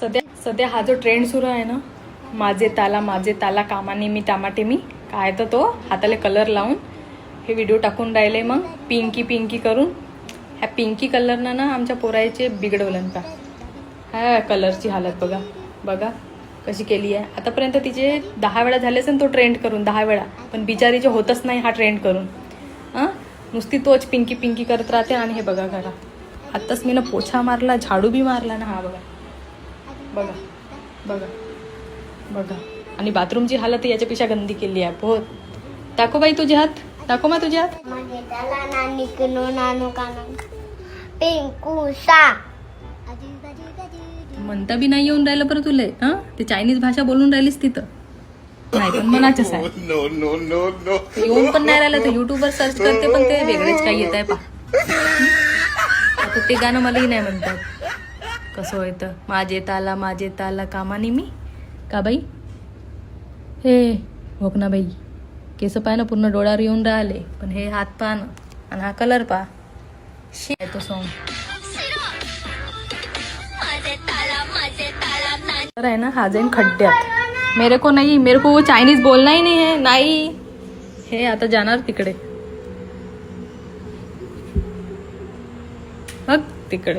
सध्या हा जो ट्रेंड सुरू आहे ना, माझे ताला कामाने मी तामाटे मी, काय तर तो हाताला कलर लावून हे व्हिडिओ टाकून राहिले. मग पिंकी करून ह्या पिंकी कलरनं ना आमच्या पोरायचे बिघडवलं का. ह्या कलरची हालत बघा कशी केली आहे. आतापर्यंत तिचे 10 वेळा झालेच ना तो ट्रेंड करून, 10 वेळा. पण बिचारीचे होतच नाही हा ट्रेंड करून. नुसती तोच पिंकी करत राहते. आणि हे बघा करा, आत्ताच मी ना पोछा मारला, झाडू बी मारला ना. हा बघा. आणि बाथरूमची हालत याच्यापेक्षा गंदी केली आहे बहुत. दाखव बाई तुझे हात, दाखव मा तुझे हात. म्हणता बी नाही येऊन राहिलं बरं तुला. ते चायनीज भाषा बोलून राहिलीस तिथं. नाही पण मनाचंच आहे. येऊन पण नाही राहिलं तर युट्यूबवर सर्च करते, पण ते वेगळेच काही येत आहे पा. आता ते गाणं मलाही नाही म्हणतात. कसं होतं, माझे ताला कामानी मी का बाई. हे भोक ना बाई, केस पाय ना पूर्ण डोळ्यावर येऊन राहिले. पण हे हात पहा ना, आणि हा कलर पहा. तो सॉन्ग तर आहे ना, हा जाईन खड्ड्यात. मेरे को वो चायनीज बोलना ही नहीं है. नाही हे आता जाणार तिकडे, बघ तिकडे.